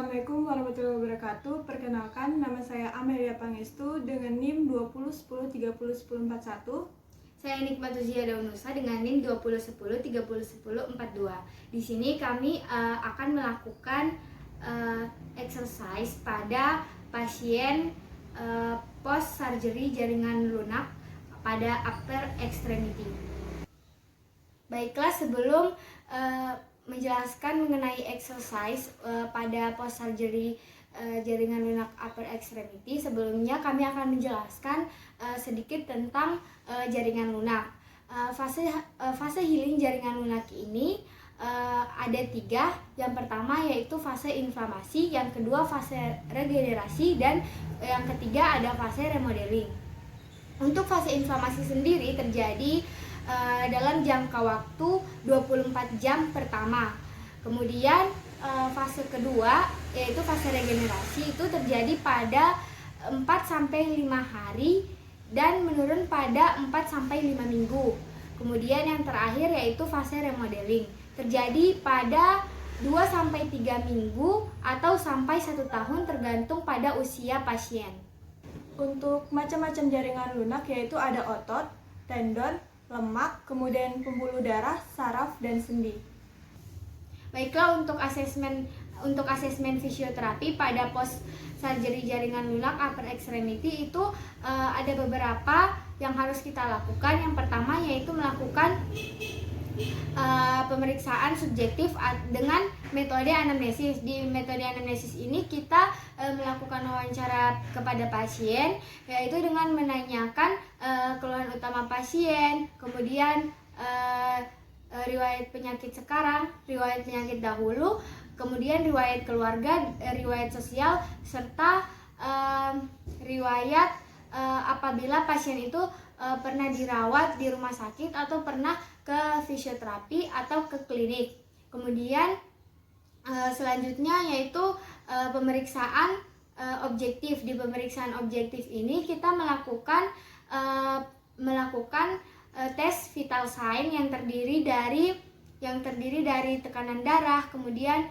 Assalamualaikum warahmatullahi wabarakatuh. Perkenalkan, nama saya Amelia Pangestu dengan NIM 2010301041. Saya Nikmatuzia Daunusa dengan NIM 2010301042. Di sini kami akan melakukan exercise pada pasien post surgery jaringan lunak pada upper extremity. Baiklah, sebelum menjelaskan mengenai exercise pada post surgery jaringan lunak upper extremity, sebelumnya kami akan menjelaskan sedikit tentang jaringan lunak. Fase healing jaringan lunak ini ada 3. Yang pertama yaitu fase inflamasi, yang kedua fase regenerasi, dan yang ketiga ada fase remodeling. Untuk fase inflamasi sendiri terjadi dalam jangka waktu 24 jam pertama. Kemudian fase kedua yaitu fase regenerasi itu terjadi pada 4-5 hari dan menurun pada 4-5 minggu. Kemudian yang terakhir yaitu fase remodeling, terjadi pada 2-3 minggu atau sampai 1 tahun tergantung pada usia pasien. Untuk macam-macam jaringan lunak yaitu ada otot, tendon, lemak, kemudian pembuluh darah, saraf, dan sendi. Baiklah, untuk asesmen fisioterapi pada post surgery jaringan lunak upper extremity itu ada beberapa yang harus kita lakukan. Yang pertama yaitu melakukan pemeriksaan subjektif dengan metode anamnesis. Di metode anamnesis ini kita melakukan wawancara kepada pasien, yaitu dengan menanyakan keluhan utama pasien, kemudian riwayat penyakit sekarang, riwayat penyakit dahulu, kemudian riwayat keluarga, riwayat sosial, serta riwayat apabila pasien itu pernah dirawat di rumah sakit atau pernah ke fisioterapi atau ke klinik. Kemudian selanjutnya yaitu pemeriksaan objektif. Di pemeriksaan objektif ini kita melakukan tes vital sign yang terdiri dari tekanan darah, kemudian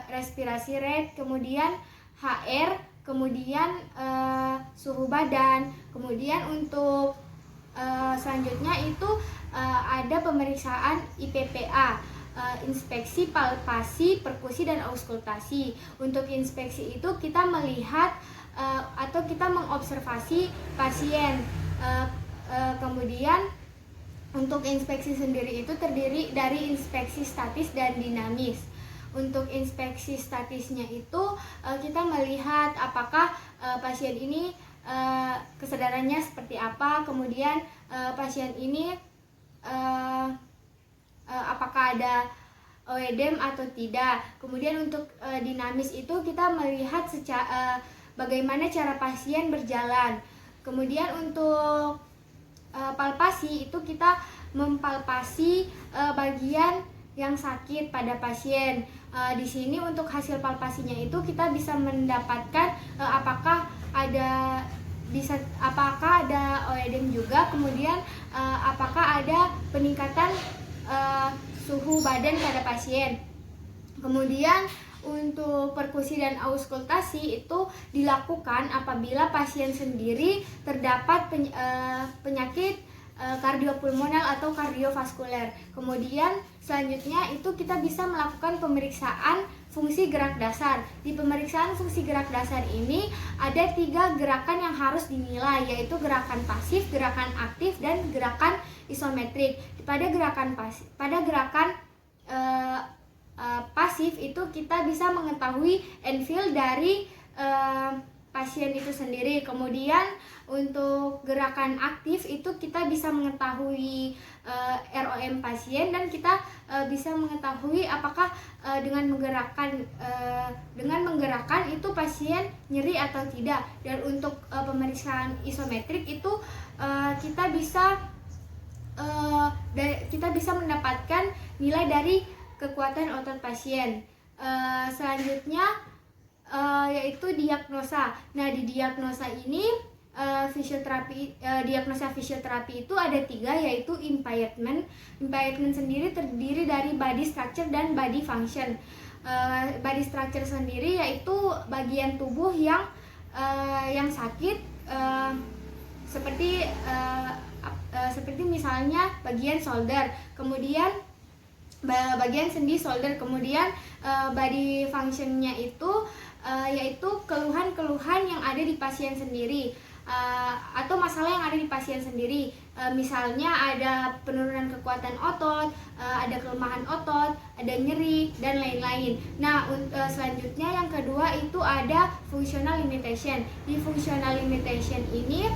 respirasi rate, kemudian HR, kemudian suhu badan. Kemudian untuk selanjutnya itu ada pemeriksaan IPPA, inspeksi palpasi, perkusi, dan auskultasi. Untuk inspeksi itu kita melihat atau kita mengobservasi pasien. Kemudian untuk inspeksi sendiri itu terdiri dari inspeksi statis dan dinamis. Untuk inspeksi statisnya itu kita melihat apakah pasien ini kesadarannya seperti apa, kemudian pasien ini apakah ada OEDEM atau tidak. Kemudian untuk dinamis itu kita melihat bagaimana cara pasien berjalan. Kemudian untuk palpasi itu kita mempalpasi bagian yang sakit pada pasien. Di sini untuk hasil palpasinya itu kita bisa mendapatkan apakah ada OEDEM juga, kemudian apakah ada peningkatan suhu badan pada pasien. Kemudian untuk perkusi dan auskultasi itu dilakukan apabila pasien sendiri terdapat penyakit kardiopulmonal atau kardiovaskuler. Kemudian selanjutnya itu kita bisa melakukan pemeriksaan fungsi gerak dasar. Di pemeriksaan fungsi gerak dasar ini ada 3 gerakan yang harus dinilai, yaitu gerakan pasif, gerakan aktif, dan gerakan isometrik. Pada gerakan pasif itu kita bisa mengetahui and feel dari pasien itu sendiri. Kemudian untuk gerakan aktif itu kita bisa mengetahui ROM pasien, dan kita bisa mengetahui apakah dengan menggerakkan itu pasien nyeri atau tidak. Dan untuk pemeriksaan isometrik itu kita bisa mendapatkan nilai dari kekuatan otot pasien. Selanjutnya yaitu diagnosa. Nah, di diagnosa ini diagnosa fisioterapi itu ada 3, yaitu impairment. Impairment sendiri terdiri dari body structure dan body function. body structure sendiri yaitu bagian tubuh yang sakit, seperti misalnya bagian shoulder, kemudian bagian sendi shoulder, kemudian body functionnya itu yaitu keluhan-keluhan yang ada di pasien sendiri, atau masalah yang ada di pasien sendiri. Misalnya ada penurunan kekuatan otot, ada kelemahan otot, ada nyeri, dan lain-lain. Nah, selanjutnya yang kedua itu ada functional limitation. Di functional limitation ini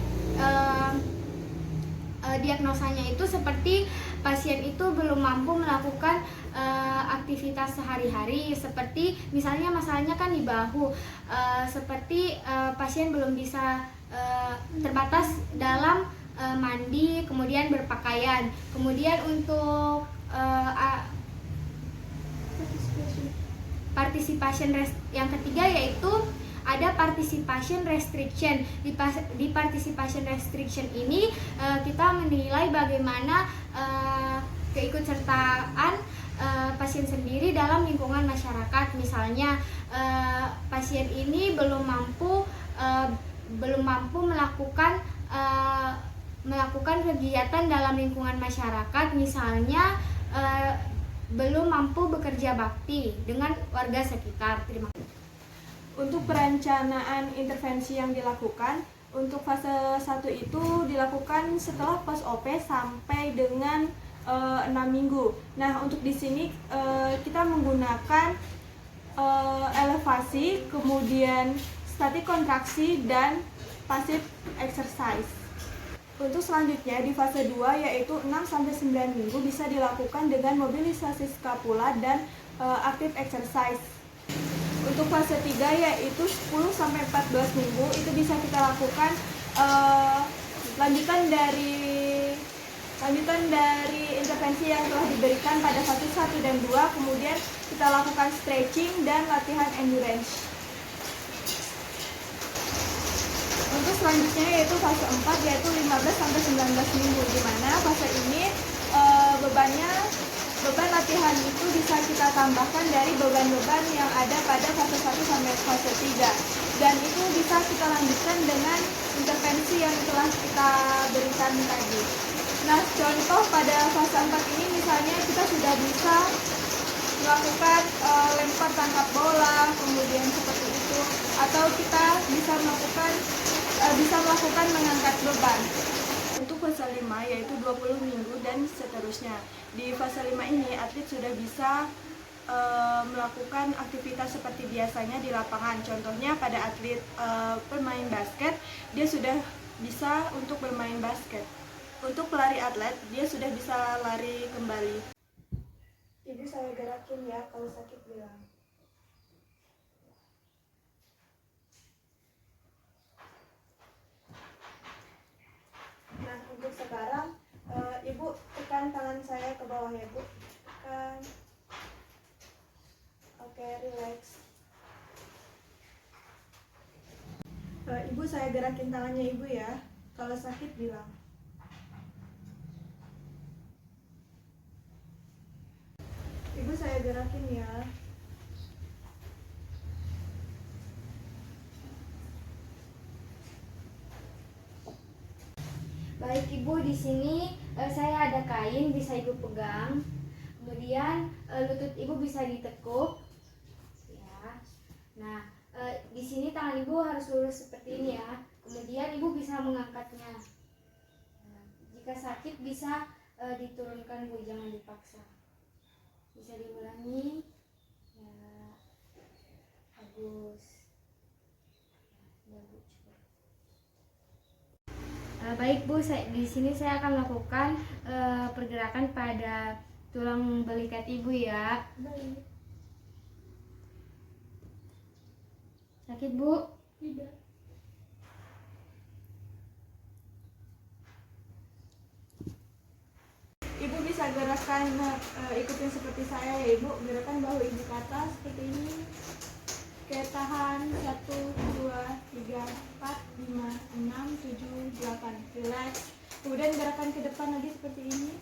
diagnosanya itu seperti pasien itu belum mampu melakukan aktivitas sehari-hari, seperti misalnya masalahnya kan di bahu, seperti pasien belum bisa terbatas dalam mandi, kemudian berpakaian. Kemudian untuk participation yang ketiga yaitu ada participation restriction. Di participation restriction ini kita menilai bagaimana keikutsertaan pasien sendiri dalam lingkungan masyarakat. Misalnya pasien ini belum mampu melakukan kegiatan dalam lingkungan masyarakat, misalnya belum mampu bekerja bakti dengan warga sekitar. Terima kasih. Untuk perencanaan intervensi yang dilakukan, untuk fase 1 itu dilakukan setelah post OP sampai dengan 6 minggu. Nah, untuk di sini kita menggunakan elevasi, kemudian static kontraksi, dan passive exercise. Untuk selanjutnya di fase 2 yaitu 6-9 minggu bisa dilakukan dengan mobilisasi skapula dan active exercise. Untuk fase 3 yaitu 10-14 minggu itu bisa kita lakukan lanjutan dari intervensi yang telah diberikan pada fase 1 dan 2, kemudian kita lakukan stretching dan latihan endurance. Untuk selanjutnya yaitu fase 4 yaitu 15-19 minggu, di mana fase ini beban latihan itu bisa kita tambahkan dari beban-beban yang ada pada fase 1 sampai fase 3, dan itu bisa kita lanjutkan dengan intervensi yang telah kita berikan tadi. Nah, contoh pada fase 4 ini misalnya kita sudah bisa melakukan lempar tangkap bola, kemudian seperti itu, atau kita bisa melakukan mengangkat beban. Untuk fase 5 yaitu 20 minggu dan seterusnya. Di fase 5 ini atlet sudah bisa melakukan aktivitas seperti biasanya di lapangan. Contohnya pada atlet pemain basket, dia sudah bisa untuk bermain basket. Untuk pelari atlet, dia sudah bisa lari kembali. Ibu saya gerakin ya, kalau sakit bilang. Nah, untuk sekarang Ibu tekan tangan saya ke bawah ya, Bu. Tekan. Oke, relax. Ibu saya gerakin tangannya Ibu ya. Kalau sakit bilang. Ibu saya gerakin ya. Baik Ibu, di sini saya ada kain bisa Ibu pegang. Kemudian lutut Ibu bisa ditekuk. Ya. Nah, di sini tangan Ibu harus lurus seperti ini ya. Kemudian Ibu bisa mengangkatnya. Nah, jika sakit bisa diturunkan Bu, jangan dipaksa. Bisa diulangi. Ya. Bagus. Ya, Bu, cukup. Baik Bu, di sini saya akan melakukan pergerakan pada tulang belikat Ibu ya. Baik. Sakit Bu? Tidak. Ibu bisa gerakan ikutin seperti saya ya Ibu. Gerakan bahu Ibu ke atas seperti ini. Oke, tahan 1, 2, 3, 4, 5, 6, 7, 8. Relax. Kemudian gerakan ke depan lagi seperti ini.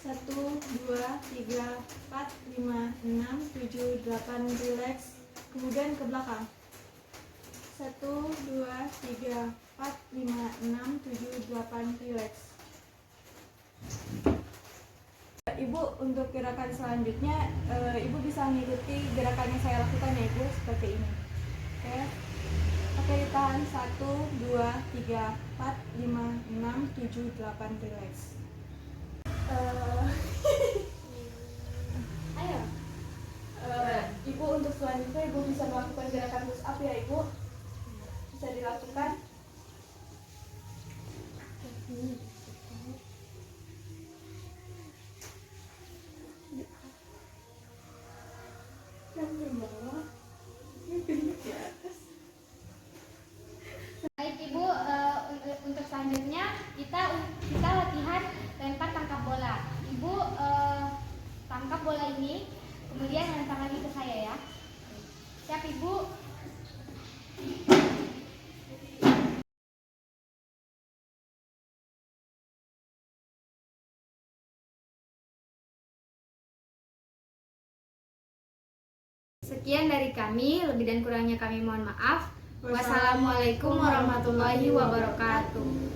1, 2, 3, 4, 5, 6, 7, 8, relax. Kemudian ke belakang. 1, 2, 3, 4, 5, 6, 7, 8, relax. Ibu, untuk gerakan selanjutnya, Ibu bisa mengikuti gerakan yang saya lakukan ya Ibu, seperti ini. Oke, ditahan. 1, 2, 3, 4, 5, 6, 7, 8, relax. Ayo. Ibu, untuk selanjutnya Ibu bisa melakukan gerakan push up ya Ibu. Bisa dilakukan. Yang di bawah, yang di atas. Baik Ibu, untuk selanjutnya kita latihan lempar tangkap bola. Ibu tangkap bola ini, kemudian lempar lagi ke saya ya. Siap Ibu? Sekian dari kami, lebih dan kurangnya kami mohon maaf. Wassalamualaikum warahmatullahi wabarakatuh.